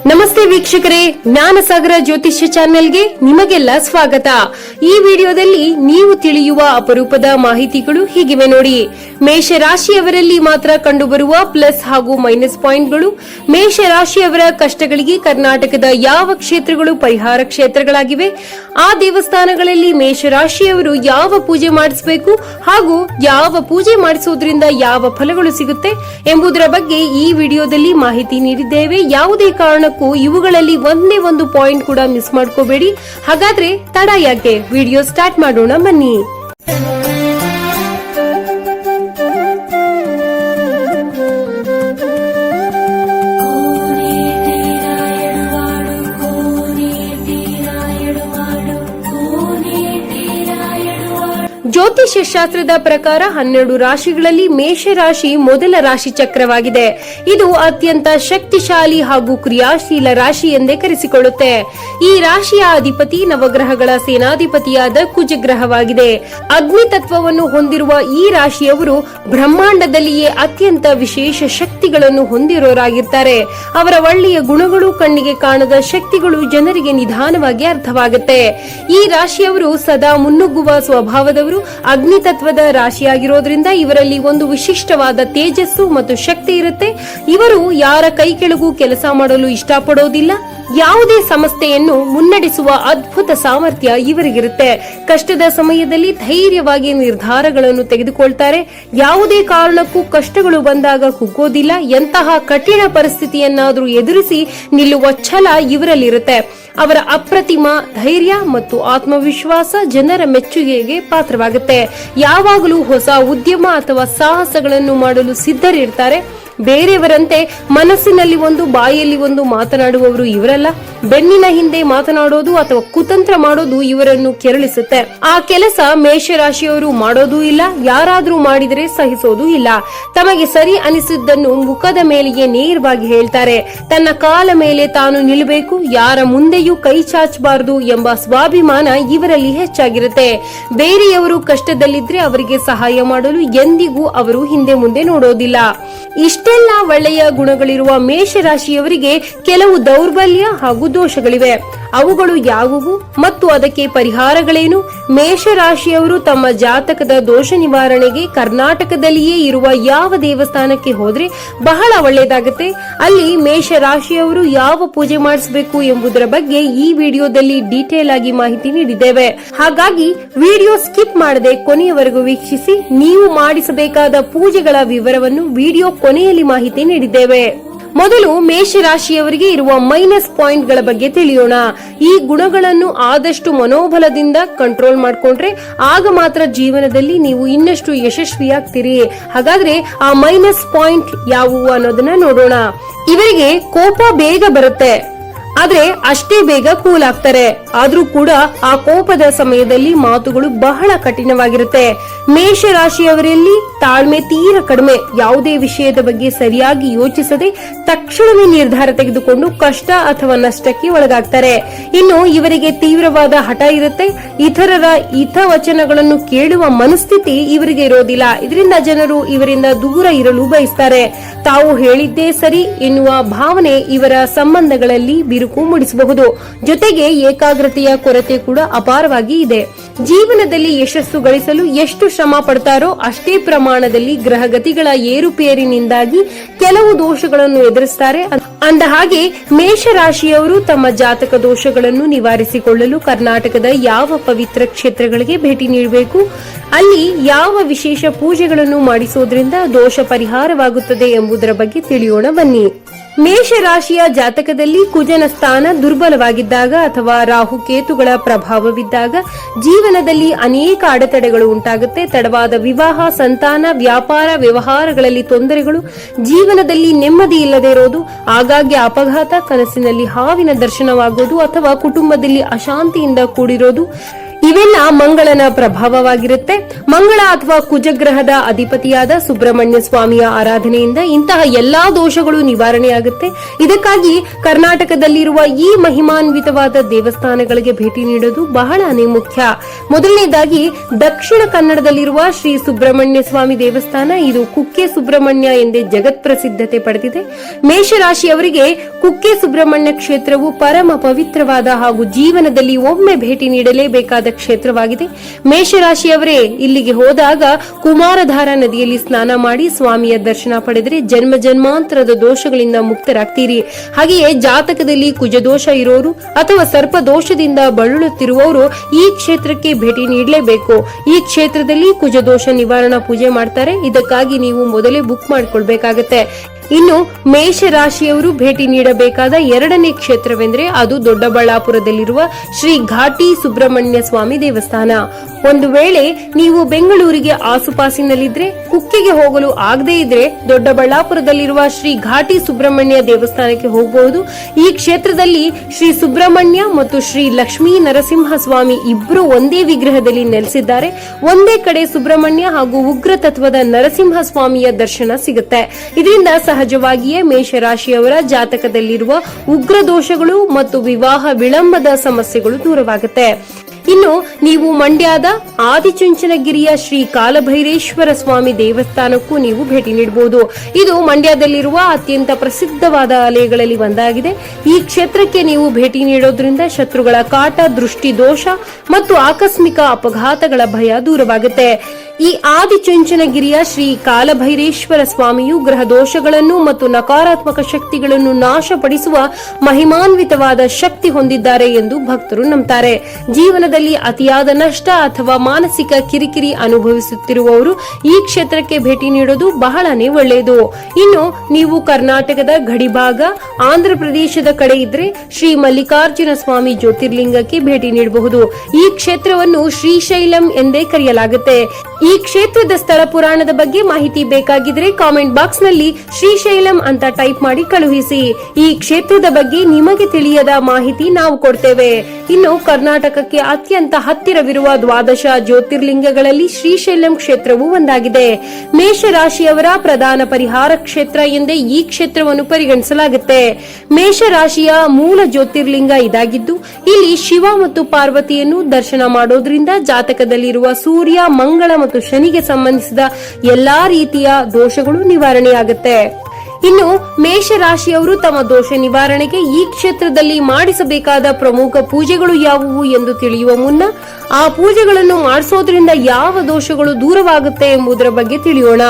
ನಮಸ್ತೆ ವೀಕ್ಷಕರೇ, ಜ್ಞಾನಸಾಗರ ಜ್ಯೋತಿಷ್ಯ ಚಾನೆಲ್ಗೆ ನಿಮಗೆಲ್ಲ ಸ್ವಾಗತ. ಈ ವಿಡಿಯೋದಲ್ಲಿ ನೀವು ತಿಳಿಯುವ ಅಪರೂಪದ ಮಾಹಿತಿಗಳು ಹೀಗಿವೆ ನೋಡಿ. ಮೇಷರಾಶಿಯವರಲ್ಲಿ ಮಾತ್ರ ಕಂಡುಬರುವ ಪ್ಲಸ್ ಹಾಗೂ ಮೈನಸ್ ಪಾಯಿಂಟ್ಗಳು. ಮೇಷರಾಶಿಯವರ ಕಷ್ಟಗಳಿಗೆ ಕರ್ನಾಟಕದ ಯಾವ ಕ್ಷೇತ್ರಗಳು ಪರಿಹಾರ ಕ್ಷೇತ್ರಗಳಾಗಿವೆ, ಆ ದೇವಸ್ಥಾನಗಳಲ್ಲಿ ಮೇಷರಾಶಿಯವರು ಯಾವ ಪೂಜೆ ಮಾಡಿಸಬೇಕು ಹಾಗೂ ಯಾವ ಪೂಜೆ ಮಾಡಿಸುವುದರಿಂದ ಯಾವ ಫಲಗಳು ಸಿಗುತ್ತೆ ಎಂಬುದರ ಬಗ್ಗೆ ಈ ವಿಡಿಯೋದಲ್ಲಿ ಮಾಹಿತಿ ನೀಡಿದ್ದೇವೆ. ಯಾವುದೇ ಕಾರಣಕ್ಕೂ ಇವುಗಳಲ್ಲಿ ಒಂದೇ ಒಂದು ಪಾಯಿಂಟ್ ಕೂಡ ಮಿಸ್ ಮಾಡ್ಕೋಬೇಡಿ. ಹಾಗಾದ್ರೆ ತಡ ಯಾಕೆ, ವಿಡಿಯೋ ಸ್ಟಾರ್ಟ್ ಮಾಡೋಣ ಬನ್ನಿ. ಜ್ಯೋತಿಷ್ಯ ಶಾಸ್ತ್ರದ ಪ್ರಕಾರ 12 ರಾಶಿಗಳಲ್ಲಿ ಮೇಷರಾಶಿ ಮೊದಲ ರಾಶಿ ಚಕ್ರವಾಗಿದೆ. ಇದು ಅತ್ಯಂತ ಶಕ್ತಿಶಾಲಿ ಹಾಗೂ ಕ್ರಿಯಾಶೀಲ ರಾಶಿ ಎಂದೇ ಕರೆಸಿಕೊಳ್ಳುತ್ತೆ. ಈ ರಾಶಿಯ ಅಧಿಪತಿ ನವಗ್ರಹಗಳ ಸೇನಾಧಿಪತಿಯಾದ ಕುಜಗ್ರಹವಾಗಿದೆ. ಅಗ್ನಿ ತತ್ವವನ್ನು ಹೊಂದಿರುವ ಈ ರಾಶಿಯವರು ಬ್ರಹ್ಮಾಂಡದಲ್ಲಿಯೇ ಅತ್ಯಂತ ವಿಶೇಷ ಶಕ್ತಿಗಳನ್ನು ಹೊಂದಿರೋರಾಗಿರ್ತಾರೆ. ಅವರ ಒಳ್ಳೆಯ ಗುಣಗಳು, ಕಣ್ಣಿಗೆ ಕಾಣದ ಶಕ್ತಿಗಳು ಜನರಿಗೆ ನಿಧಾನವಾಗಿ ಅರ್ಥವಾಗುತ್ತೆ. ಈ ರಾಶಿಯವರು ಸದಾ ಮುನ್ನುಗ್ಗುವ ಸ್ವಭಾವದವರು. ಅಗ್ನಿ ತತ್ವದ ರಾಶಿಯಾಗಿರೋದ್ರಿಂದ ಇವರಲ್ಲಿ ಒಂದು ವಿಶಿಷ್ಟವಾದ ತೇಜಸ್ಸು ಮತ್ತು ಶಕ್ತಿ ಇರುತ್ತೆ. ಇವರು ಯಾರ ಕೈ ಕೆಳಗೂ ಕೆಲಸ ಮಾಡಲು ಇಷ್ಟಪಡೋದಿಲ್ಲ. ಯಾವುದೇ ಸಂಸ್ಥೆಯನ್ನು ಮುನ್ನಡೆಸುವ ಅದ್ಭುತ ಸಾಮರ್ಥ್ಯ ಇವರಿಗಿರುತ್ತೆ. ಕಷ್ಟದ ಸಮಯದಲ್ಲಿ ಧೈರ್ಯವಾಗಿ ನಿರ್ಧಾರಗಳನ್ನು ತೆಗೆದುಕೊಳ್ತಾರೆ. ಯಾವುದೇ ಕಾರಣಕ್ಕೂ ಕಷ್ಟಗಳು ಬಂದಾಗ ಕುಗ್ಗೋದಿಲ್ಲ. ಎಂತಹ ಕಠಿಣ ಪರಿಸ್ಥಿತಿಯನ್ನಾದರೂ ಎದುರಿಸಿ ನಿಲ್ಲುವ ಛಲ ಇವರಲ್ಲಿರುತ್ತೆ. ಅವರ ಅಪ್ರತಿಮ ಧೈರ್ಯ ಮತ್ತು ಆತ್ಮವಿಶ್ವಾಸ ಜನರ ಮೆಚ್ಚುಗೆಗೆ ಪಾತ್ರವಾಗುತ್ತೆ. ಯಾವಾಗಲೂ ಹೊಸ ಉದ್ಯಮ ಅಥವಾ ಸಾಹಸಗಳನ್ನು ಮಾಡಲು ಸಿದ್ಧರಿರ್ತಾರೆ. ಬೇರೆಯವರಂತೆ ಮನಸ್ಸಿನಲ್ಲಿ ಒಂದು ಬಾಯಲ್ಲಿ ಒಂದು ಮಾತನಾಡುವವರು ಇವರಲ್ಲ. ಬೆನ್ನಿನ ಹಿಂದೆ ಮಾತನಾಡೋದು ಅಥವಾ ಕುತಂತ್ರ ಮಾಡೋದು ಇವರನ್ನು ಕೆರಳಿಸುತ್ತೆ. ಆ ಕೆಲಸ ಮೇಷರಾಶಿಯವರು ಮಾಡೋದೂ ಇಲ್ಲ. ಯಾರಾದ್ರೂ ಮಾಡಿದರೆ ಸಹಿಸೋದೂ ಇಲ್ಲ. ತಮಗೆ ಸರಿ ಅನಿಸಿದ್ದನ್ನು ಮುಖದ ಮೇಲೆಯೇ ನೇರವಾಗಿ ಹೇಳ್ತಾರೆ. ತನ್ನ ಕಾಲ ಮೇಲೆ ತಾನು ನಿಲ್ಲಬೇಕು, ಯಾರ ಮುಂದೆಯೂ ಕೈ ಚಾಚಬಾರದು ಎಂಬ ಸ್ವಾಭಿಮಾನ ಇವರಲ್ಲಿ ಹೆಚ್ಚಾಗಿರುತ್ತೆ. ಬೇರೆಯವರು ಕಷ್ಟದಲ್ಲಿದ್ರೆ ಅವರಿಗೆ ಸಹಾಯ ಮಾಡಲು ಎಂದಿಗೂ ಅವರು ಹಿಂದೆ ಮುಂದೆ ನೋಡೋದಿಲ್ಲ. ಇಷ್ಟೆಲ್ಲ ಒಳ್ಳೆಯ ಗುಣಗಳಿರುವ ಮೇಷರಾಶಿಯವರಿಗೆ ಕೆಲವು ದೌರ್ಬಲ್ಯ ಹಾಗೂ ದೋಷಗಳಿವೆ. ಅವುಗಳು ಯಾವುವು ಮತ್ತು ಅದಕ್ಕೆ ಪರಿಹಾರಗಳೇನು? ಮೇಷರಾಶಿಯವರು ತಮ್ಮ ಜಾತಕದ ದೋಷ ನಿವಾರಣೆಗೆ ಕರ್ನಾಟಕದಲ್ಲಿಯೇ ಇರುವ ಯಾವ ದೇವಸ್ಥಾನಕ್ಕೆ ಹೋದ್ರೆ ಬಹಳ ಒಳ್ಳೆಯದಾಗುತ್ತೆ, ಅಲ್ಲಿ ಮೇಷರಾಶಿಯವರು ಯಾವ ಪೂಜೆ ಮಾಡಿಸಬೇಕು ಎಂಬುದರ ಬಗ್ಗೆ ಈ ವಿಡಿಯೋದಲ್ಲಿ ಡೀಟೇಲ್ ಆಗಿ ಮಾಹಿತಿ ನೀಡಿದ್ದೇವೆ. ಹಾಗಾಗಿ ವಿಡಿಯೋ ಸ್ಕಿಪ್ ಮಾಡದೆ ಕೊನೆಯವರೆಗೂ ವೀಕ್ಷಿಸಿ. ನೀವು ಮಾಡಿಸಬೇಕಾದ ಪೂಜೆಗಳ ವಿವರವನ್ನು ವಿಡಿಯೋ ಕೊನೆಯಲ್ಲಿ ಮಾಹಿತಿ ನೀಡಿದ್ದೇವೆ. ಮೊದಲು ಮೇಷರಾಶಿಯವರಿಗೆ ಇರುವ ಮೈನಸ್ ಪಾಯಿಂಟ್ ಗಳ ಬಗ್ಗೆ ತಿಳಿಯೋಣ. ಈ ಗುಣಗಳನ್ನು ಆದಷ್ಟು ಮನೋಬಲದಿಂದ ಕಂಟ್ರೋಲ್ ಮಾಡಿಕೊಂಡ್ರೆ ಆಗ ಮಾತ್ರ ಜೀವನದಲ್ಲಿ ನೀವು ಇನ್ನಷ್ಟು ಯಶಸ್ವಿಯಾಗ್ತೀರಿ. ಹಾಗಾದ್ರೆ ಆ ಮೈನಸ್ ಪಾಯಿಂಟ್ ಯಾವುವು ಅನ್ನೋದನ್ನ ನೋಡೋಣ. ಇವರಿಗೆ ಕೋಪ ಬೇಗ ಬರುತ್ತೆ, ಆದ್ರೆ ಅಷ್ಟೇ ಬೇಗ ಕೂಲ್ ಆಗ್ತಾರೆ. ಆದ್ರೂ ಕೂಡ ಆ ಕೋಪದ ಸಮಯದಲ್ಲಿ ಮಾತುಗಳು ಬಹಳ ಕಠಿಣವಾಗಿರುತ್ತೆ. ಮೇಷರಾಶಿಯವರಲ್ಲಿ ತಾಳ್ಮೆ ತೀರ ಕಡಿಮೆ. ಯಾವುದೇ ವಿಷಯದ ಬಗ್ಗೆ ಸರಿಯಾಗಿ ಯೋಚಿಸದೆ ತಕ್ಷಣವೇ ನಿರ್ಧಾರ ತೆಗೆದುಕೊಂಡು ಕಷ್ಟ ಅಥವಾ ನಷ್ಟಕ್ಕೆ ಒಳಗಾಗ್ತಾರೆ. ಇನ್ನು ಇವರಿಗೆ ತೀವ್ರವಾದ ಹಠ ಇರುತ್ತೆ. ಇತರರ ಹಿತವಚನಗಳನ್ನು ಕೇಳುವ ಮನಸ್ಥಿತಿ ಇವರಿಗೆ ಇರೋದಿಲ್ಲ. ಇದರಿಂದ ಜನರು ಇವರಿಂದ ದೂರ ಇರಲು ಬಯಸ್ತಾರೆ. ತಾವು ಹೇಳಿದ್ದೇ ಸರಿ ಎನ್ನುವ ಭಾವನೆ ಇವರ ಸಂಬಂಧಗಳಲ್ಲಿ ಬಿರುಕು ಮೂಡಿಸಬಹುದು. ಜೊತೆಗೆ ಏಕಾಗ್ರತೆಯ ಕೊರತೆ ಕೂಡ ಅಪಾರವಾಗಿ ಇದೆ. ಜೀವನದಲ್ಲಿ ಯಶಸ್ಸು ಗಳಿಸಲು ಎಷ್ಟು ಶ್ರಮ ಪಡ್ತಾರೋ ಅಷ್ಟೇ ಪ್ರಮಾಣದಲ್ಲಿ ಗ್ರಹಗತಿಗಳ ಏರುಪೇರಿನಿಂದಾಗಿ ಕೆಲವು ದೋಷಗಳನ್ನು ಎದುರಿಸುತ್ತಾರೆ. ಅಂದ ಹಾಗೆ ಮೇಷರಾಶಿಯವರು ತಮ್ಮ ಜಾತಕ ದೋಷಗಳನ್ನು ನಿವಾರಿಸಿಕೊಳ್ಳಲು ಕರ್ನಾಟಕದ ಯಾವ ಪವಿತ್ರ ಕ್ಷೇತ್ರಗಳಿಗೆ ಭೇಟಿ ನೀಡಬೇಕು, ಅಲ್ಲಿ ಯಾವ ವಿಶೇಷ ಪೂಜೆಗಳನ್ನು ಮಾಡಿಸೋದ್ರಿಂದ ದೋಷ ಪರಿಹಾರವಾಗುತ್ತದೆ ಎಂಬುದರ ಬಗ್ಗೆ ತಿಳಿಯೋಣ ಬನ್ನಿ. ಮೇಷರಾಶಿಯ ಜಾತಕದಲ್ಲಿ ಕುಜನ ಸ್ಥಾನ ದುರ್ಬಲವಾಗಿದ್ದಾಗ ಅಥವಾ ರಾಹುಕೇತುಗಳ ಪ್ರಭಾವವಿದ್ದಾಗ ಜೀವನದಲ್ಲಿ ಅನೇಕ ಅಡೆತಡೆಗಳು ಉಂಟಾಗುತ್ತೆ. ತಡವಾದ ವಿವಾಹ, ಸಂತಾನ, ವ್ಯಾಪಾರ, ವ್ಯವಹಾರಗಳಲ್ಲಿ ತೊಂದರೆಗಳು, ಜೀವನದಲ್ಲಿ ನೆಮ್ಮದಿ ಇಲ್ಲದೆ ಇರೋದು, ಆಗಾಗ್ಗೆ ಅಪಘಾತ, ಕನಸಿನಲ್ಲಿ ಹಾವಿನ ದರ್ಶನವಾಗುವುದು ಅಥವಾ ಕುಟುಂಬದಲ್ಲಿ ಅಶಾಂತಿಯಿಂದ ಕೂಡಿರೋದು, ಇವೆಲ್ಲ ಮಂಗಳನ ಪ್ರಭಾವವಾಗಿರುತ್ತೆ. ಮಂಗಳ ಅಥವಾ ಕುಜಗ್ರಹದ ಅಧಿಪತಿಯಾದ ಸುಬ್ರಹ್ಮಣ್ಯ ಸ್ವಾಮಿಯ ಆರಾಧನೆಯಿಂದ ಇಂತಹ ಎಲ್ಲಾ ದೋಷಗಳು ನಿವಾರಣೆಯಾಗುತ್ತೆ. ಇದಕ್ಕಾಗಿ ಕರ್ನಾಟಕದಲ್ಲಿರುವ ಈ ಮಹಿಮಾನ್ವಿತವಾದ ದೇವಸ್ಥಾನಗಳಿಗೆ ಭೇಟಿ ನೀಡೋದು ಬಹಳನೇ ಮುಖ್ಯ. ಮೊದಲನೇದಾಗಿ ದಕ್ಷಿಣ ಕನ್ನಡದಲ್ಲಿರುವ ಶ್ರೀ ಸುಬ್ರಹ್ಮಣ್ಯ ಸ್ವಾಮಿ ದೇವಸ್ಥಾನ. ಇದು ಕುಕ್ಕೆ ಸುಬ್ರಹ್ಮಣ್ಯ ಎಂದೇ ಜಗತ್ ಪ್ರಸಿದ್ಧತೆ ಪಡೆದಿದೆ. ಮೇಷರಾಶಿಯವರಿಗೆ ಕುಕ್ಕೆ ಸುಬ್ರಹ್ಮಣ್ಯ ಕ್ಷೇತ್ರವು ಪರಮ ಪವಿತ್ರವಾದ ಹಾಗೂ ಜೀವನದಲ್ಲಿ ಒಮ್ಮೆ ಭೇಟಿ ನೀಡಲೇಬೇಕಾದ ಕ್ಷೇತ್ರವಾಗಿದೆ. ಮೇಷರಾಶಿಯವರೇ ಇಲ್ಲಿಗೆ ಹೋದಾಗ ಕುಮಾರಧಾರ ನದಿಯಲ್ಲಿ ಸ್ನಾನ ಮಾಡಿ ಸ್ವಾಮಿಯ ದರ್ಶನ ಪಡೆದರೆ ಜನ್ಮ ಜನ್ಮಾಂತರದ ದೋಷಗಳಿಂದ ಮುಕ್ತರಾಗ್ತೀರಿ. ಹಾಗೆಯೇ ಜಾತಕದಲ್ಲಿ ಕುಜದೋಷ ಇರೋರು ಅಥವಾ ಸರ್ಪ ದೋಷದಿಂದ ಬಳಲುತ್ತಿರುವವರು ಈ ಕ್ಷೇತ್ರಕ್ಕೆ ಭೇಟಿ ನೀಡಲೇಬೇಕು. ಈ ಕ್ಷೇತ್ರದಲ್ಲಿ ಕುಜದೋಷ ನಿವಾರಣಾ ಪೂಜೆ ಮಾಡ್ತಾರೆ. ಇದಕ್ಕಾಗಿ ನೀವು ಮೊದಲೇ ಬುಕ್ ಮಾಡಿಕೊಳ್ಬೇಕಾಗತ್ತೆ. ಇನ್ನು ಮೇಷರಾಶಿಯವರು ಭೇಟಿ ನೀಡಬೇಕಾದ ಎರಡನೇ ಕ್ಷೇತ್ರವೆಂದರೆ ಅದು ದೊಡ್ಡಬಳ್ಳಾಪುರದಲ್ಲಿರುವ ಶ್ರೀ ಘಾಟಿ ಸುಬ್ರಹ್ಮಣ್ಯ ಸ್ವಾಮಿ ದೇವಸ್ಥಾನ. ಒಂದು ವೇಳೆ ನೀವು ಬೆಂಗಳೂರಿಗೆ ಆಸುಪಾಸಿನಲ್ಲಿದ್ರೆ, ಕುಕ್ಕೆಗೆ ಹೋಗಲು ಆಗದೇ ಇದ್ರೆ ದೊಡ್ಡಬಳ್ಳಾಪುರದಲ್ಲಿರುವ ಶ್ರೀ ಘಾಟಿ ಸುಬ್ರಹ್ಮಣ್ಯ ದೇವಸ್ಥಾನಕ್ಕೆ ಹೋಗಬಹುದು. ಈ ಕ್ಷೇತ್ರದಲ್ಲಿ ಶ್ರೀ ಸುಬ್ರಹ್ಮಣ್ಯ ಮತ್ತು ಶ್ರೀ ಲಕ್ಷ್ಮೀ ನರಸಿಂಹ ಸ್ವಾಮಿ ಇಬ್ಬರು ಒಂದೇ ವಿಗ್ರಹದಲ್ಲಿ ನೆಲೆಸಿದ್ದಾರೆ. ಒಂದೇ ಕಡೆ ಸುಬ್ರಹ್ಮಣ್ಯ ಹಾಗೂ ಉಗ್ರ ತತ್ವದ ನರಸಿಂಹ ಸ್ವಾಮಿಯ ದರ್ಶನ ಸಿಗುತ್ತೆ. ಇದರಿಂದ ಸಹಜವಾಗಿಯೇ ಮೇಷರಾಶಿಯವರ ಜಾತಕದಲ್ಲಿರುವ ಉಗ್ರ ದೋಷಗಳು ಮತ್ತು ವಿವಾಹ ವಿಳಂಬದ ಸಮಸ್ಯೆಗಳು ದೂರವಾಗುತ್ತೆ. ಇನ್ನು ನೀವು ಮಂಡ್ಯದ ಆದಿಚುಂಚನಗಿರಿಯ ಶ್ರೀ ಕಾಲಭೈರೇಶ್ವರ ಸ್ವಾಮಿ ದೇವಸ್ಥಾನಕ್ಕೂ ನೀವು ಭೇಟಿ ನೀಡಬಹುದು. ಇದು ಮಂಡ್ಯದಲ್ಲಿರುವ ಅತ್ಯಂತ ಪ್ರಸಿದ್ಧವಾದ ಆಲಯಗಳಲ್ಲಿ ಒಂದಾಗಿದೆ. ಈ ಕ್ಷೇತ್ರಕ್ಕೆ ನೀವು ಭೇಟಿ ನೀಡೋದ್ರಿಂದ ಶತ್ರುಗಳ ಕಾಟ, ದೃಷ್ಟಿ ದೋಷ ಮತ್ತು ಆಕಸ್ಮಿಕ ಅಪಘಾತಗಳ ಭಯ ದೂರವಾಗುತ್ತೆ. ಈ ಆದಿಚುಂಚನಗಿರಿಯ ಶ್ರೀ ಕಾಲಭೈರೇಶ್ವರ ಸ್ವಾಮಿಯು ಗ್ರಹ ದೋಷಗಳನ್ನು ಮತ್ತು ನಕಾರಾತ್ಮಕ ಶಕ್ತಿಗಳನ್ನು ನಾಶಪಡಿಸುವ ಮಹಿಮಾನ್ವಿತವಾದ ಶಕ್ತಿ ಹೊಂದಿದ್ದಾರೆ ಎಂದು ಭಕ್ತರು ನಂಬುತ್ತಾರೆ. ಜೀವನದಲ್ಲಿ ಅತಿಯಾದ ನಷ್ಟ ಅಥವಾ ಮಾನಸಿಕ ಕಿರಿಕಿರಿ ಅನುಭವಿಸುತ್ತಿರುವವರು ಈ ಕ್ಷೇತ್ರಕ್ಕೆ ಭೇಟಿ ನೀಡೋದು ಬಹಳನೇ ಒಳ್ಳೆಯದು. ಇನ್ನು ನೀವು ಕರ್ನಾಟಕದ ಗಡಿಭಾಗ ಆಂಧ್ರಪ್ರದೇಶದ ಕಡೆ ಇದ್ರೆ ಶ್ರೀ ಮಲ್ಲಿಕಾರ್ಜುನ ಸ್ವಾಮಿ ಜ್ಯೋತಿರ್ಲಿಂಗಕ್ಕೆ ಭೇಟಿ ನೀಡಬಹುದು. ಈ ಕ್ಷೇತ್ರವನ್ನು ಶ್ರೀಶೈಲಂ ಎಂದೇ ಕರೆಯಲಾಗುತ್ತೆ. ಈ ಕ್ಷೇತ್ರದ ಸ್ಥಳ ಪುರಾಣದ ಬಗ್ಗೆ ಮಾಹಿತಿ ಬೇಕಾಗಿದ್ರೆ ಕಾಮೆಂಟ್ ಬಾಕ್ಸ್ ನಲ್ಲಿ ಶ್ರೀಶೈಲಂ ಅಂತ ಟೈಪ್ ಮಾಡಿ ಕಳುಹಿಸಿ. ಈ ಕ್ಷೇತ್ರದ ಬಗ್ಗೆ ನಿಮಗೆ ತಿಳಿಯದ ಮಾಹಿತಿ ನಾವು ಕೊಡ್ತೇವೆ. ಇನ್ನು ಕರ್ನಾಟಕಕ್ಕೆ ಅತ್ಯಂತ ಹತ್ತಿರವಿರುವ ದ್ವಾದಶ ಜ್ಯೋತಿರ್ಲಿಂಗಗಳಲ್ಲಿ ಶ್ರೀಶೈಲಂ ಕ್ಷೇತ್ರವು ಒಂದಾಗಿದೆ. ಮೇಷರಾಶಿಯವರ ಪ್ರಧಾನ ಪರಿಹಾರ ಕ್ಷೇತ್ರ ಎಂದೇ ಈ ಕ್ಷೇತ್ರವನ್ನು ಪರಿಗಣಿಸಲಾಗುತ್ತೆ. ಮೇಷರಾಶಿಯ ಮೂಲ ಜ್ಯೋತಿರ್ಲಿಂಗ ಇದಾಗಿದ್ದು, ಇಲ್ಲಿ ಶಿವ ಮತ್ತು ಪಾರ್ವತಿಯನ್ನು ದರ್ಶನ ಮಾಡೋದ್ರಿಂದ ಜಾತಕದಲ್ಲಿರುವ ಸೂರ್ಯ, ಮಂಗಳ ಮತ್ತು ಶನಿಗೆ ಸಂಬಂಧಿಸಿದ ಎಲ್ಲಾ ರೀತಿಯ ದೋಷಗಳು ನಿವಾರಣೆಯಾಗುತ್ತೆ. ಇನ್ನು ಮೇಷರಾಶಿಯವರು ತಮ್ಮ ದೋಷ ನಿವಾರಣೆಗೆ ಈ ಕ್ಷೇತ್ರದಲ್ಲಿ ಮಾಡಿಸಬೇಕಾದ ಪ್ರಮುಖ ಪೂಜೆಗಳು ಯಾವುವು ಎಂದು ತಿಳಿಯುವ ಮುನ್ನ ಆ ಪೂಜೆಗಳನ್ನು ಮಾಡಿಸೋದ್ರಿಂದ ಯಾವ ದೋಷಗಳು ದೂರವಾಗುತ್ತೆ ಎಂಬುದರ ಬಗ್ಗೆ ತಿಳಿಯೋಣ.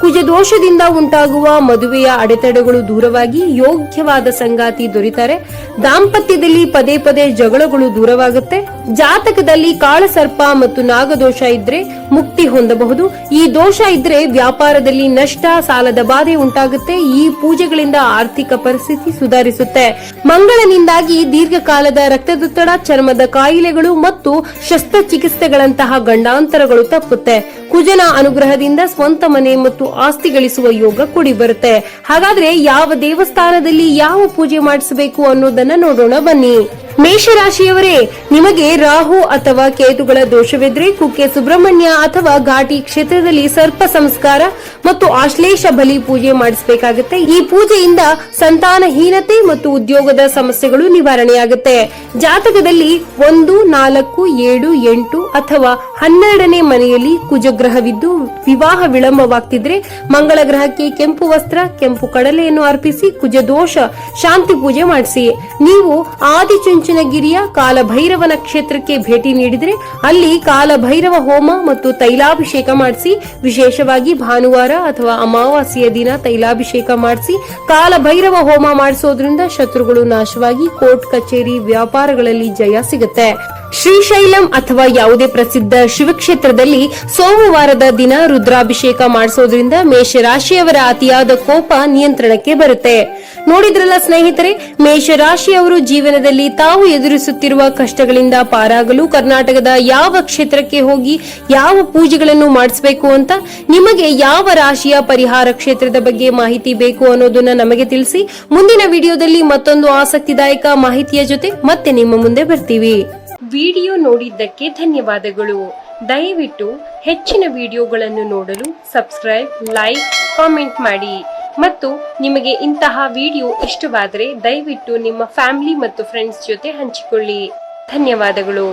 ಕುಜದೋಷದಿಂದ ಉಂಟಾಗುವ ಮದುವೆಯ ಅಡೆತಡೆಗಳು ದೂರವಾಗಿ ಯೋಗ್ಯವಾದ ಸಂಗಾತಿ ದೊರೆತಾರೆ. ದಾಂಪತ್ಯದಲ್ಲಿ ಪದೇ ಪದೇ ಜಗಳಗಳು ದೂರವಾಗುತ್ತೆ. ಜಾತಕದಲ್ಲಿ ಕಾಳಸರ್ಪ ಮತ್ತು ನಾಗದೋಷ ಇದ್ರೆ ಮುಕ್ತಿ ಹೊಂದಬಹುದು. ಈ ದೋಷ ಇದ್ರೆ ವ್ಯಾಪಾರದಲ್ಲಿ ನಷ್ಟ, ಸಾಲದ ಬಾಧೆ ಉಂಟಾಗುತ್ತೆ. ಈ ಪೂಜೆಗಳಿಂದ ಆರ್ಥಿಕ ಪರಿಸ್ಥಿತಿ ಸುಧಾರಿಸುತ್ತೆ. ಮಂಗಳನಿಂದಾಗಿ ದೀರ್ಘಕಾಲದ ರಕ್ತದೊತ್ತಡ, ಚರ್ಮದ ಕಾಯಿಲೆಗಳು ಮತ್ತು ಶಸ್ತ್ರಚಿಕಿತ್ಸೆಗಳಂತಹ ಗಂಡಾಂತರಗಳು ತಪ್ಪುತ್ತೆ. ಕುಜನ ಅನುಗ್ರಹದಿಂದ ಸ್ವಂತ ಮನೆ ಮತ್ತು ಆಸ್ತಿ ಗಳಿಸುವ ಯೋಗ ಕೂಡಿ ಬರುತ್ತೆ. ಹಾಗಾದ್ರೆ ಯಾವ ದೇವಸ್ಥಾನದಲ್ಲಿ ಯಾವ ಪೂಜೆ ಮಾಡಿಸಬೇಕು ಅನ್ನೋದನ್ನ ನೋಡೋಣ ಬನ್ನಿ. ಮೇಷರಾಶಿಯವರೇ, ನಿಮಗೆ ರಾಹು ಅಥವಾ ಕೇತುಗಳ ದೋಷವಿದ್ರೆ ಕುಕ್ಕೆ ಸುಬ್ರಹ್ಮಣ್ಯ ಅಥವಾ ಘಾಟಿ ಕ್ಷೇತ್ರದಲ್ಲಿ ಸರ್ಪ ಸಂಸ್ಕಾರ ಮತ್ತು ಆಶ್ಲೇಷ ಬಲಿ ಪೂಜೆ ಮಾಡಿಸಬೇಕಾಗುತ್ತೆ. ಈ ಪೂಜೆಯಿಂದ ಸಂತಾನಹೀನತೆ ಮತ್ತು ಉದ್ಯೋಗದ ಸಮಸ್ಯೆಗಳು ನಿವಾರಣೆಯಾಗುತ್ತೆ. ಜಾತಕದಲ್ಲಿ 1, 4, 7, 8 ಅಥವಾ 12ನೇ ಮನೆಯಲ್ಲಿ ಕುಜಗ್ರಹವಿದ್ದು ವಿವಾಹ ವಿಳಂಬವಾಗ್ತಿದ್ರೆ ಮಂಗಳ ಗ್ರಹಕ್ಕೆ ಕೆಂಪು ವಸ್ತ್ರ, ಕೆಂಪು ಕಡಲೆಯನ್ನು ಅರ್ಪಿಸಿ ಕುಜದೋಷ ಶಾಂತಿ ಪೂಜೆ ಮಾಡಿಸಿ. ನೀವು ಆದಿಚುಂಚನಗಿರಿಯ ಕಾಲಭೈರವನ ಕ್ಷೇತ್ರಕ್ಕೆ ಭೇಟಿ ನೀಡಿದ್ರೆ ಅಲ್ಲಿ ಕಾಲಭೈರವ ಹೋಮ ಮತ್ತು ತೈಲಾಭಿಷೇಕ ಮಾಡಿಸಿ. ವಿಶೇಷವಾಗಿ ಭಾನುವಾರ ಅಥವಾ ಅಮಾವಾಸ್ಯೆಯ ದಿನ ತೈಲಾಭಿಷೇಕ ಮಾಡಿಸಿ ಕಾಲಭೈರವ ಹೋಮ ಮಾಡಿಸೋದ್ರಿಂದ ಶತ್ರುಗಳು ನಾಶವಾಗಿ ಕೋರ್ಟ್ ಕಚೇರಿ ವ್ಯಾಪಾರಗಳಲ್ಲಿ ಜಯ ಸಿಗುತ್ತೆ. ಶ್ರೀಶೈಲಂ ಅಥವಾ ಯಾವುದೇ ಪ್ರಸಿದ್ಧ ಶಿವಕ್ಷೇತ್ರದಲ್ಲಿ ಸೋಮವಾರದ ದಿನ ರುದ್ರಾಭಿಷೇಕ ಮಾಡಿಸೋದ್ರಿಂದ ಮೇಷರಾಶಿಯವರ ಅತಿಯಾದ ಕೋಪ ನಿಯಂತ್ರಣಕ್ಕೆ ಬರುತ್ತೆ. ನೋಡಿದ್ರಲ್ಲ ಸ್ನೇಹಿತರೆ, ಮೇಷರಾಶಿಯವರು ಜೀವನದಲ್ಲಿ ತಾವು ಎದುರಿಸುತ್ತಿರುವ ಕಷ್ಟಗಳಿಂದ ಪಾರಾಗಲು ಕರ್ನಾಟಕದ ಯಾವ ಕ್ಷೇತ್ರಕ್ಕೆ ಹೋಗಿ ಯಾವ ಪೂಜೆಗಳನ್ನು ಮಾಡಿಸಬೇಕು ಅಂತ. ನಿಮಗೆ ಯಾವ ರಾಶಿಯ ಪರಿಹಾರ ಕ್ಷೇತ್ರದ ಬಗ್ಗೆ ಮಾಹಿತಿ ಬೇಕು ಅನ್ನೋದನ್ನ ನಮಗೆ ತಿಳಿಸಿ. ಮುಂದಿನ ವಿಡಿಯೋದಲ್ಲಿ ಮತ್ತೊಂದು ಆಸಕ್ತಿದಾಯಕ ಮಾಹಿತಿಯ ಜೊತೆ ಮತ್ತೆ ನಿಮ್ಮ ಮುಂದೆ ಬರ್ತೀವಿ. ವಿಡಿಯೋ ನೋಡಿದ್ದಕ್ಕೆ ಧನ್ಯವಾದಗಳು. ದಯವಿಟ್ಟು ಹೆಚ್ಚಿನ ವಿಡಿಯೋಗಳನ್ನು ನೋಡಲು ಸಬ್ಸ್ಕ್ರೈಬ್, ಲೈಕ್, ಕಾಮೆಂಟ್ ಮಾಡಿ. ಮತ್ತು ನಿಮಗೆ ಇಂತಹ ವಿಡಿಯೋ ಇಷ್ಟವಾದರೆ ದಯವಿಟ್ಟು ನಿಮ್ಮ ಫ್ಯಾಮಿಲಿ ಮತ್ತು ಫ್ರೆಂಡ್ಸ್ ಜೊತೆ ಹಂಚಿಕೊಳ್ಳಿ. ಧನ್ಯವಾದಗಳು.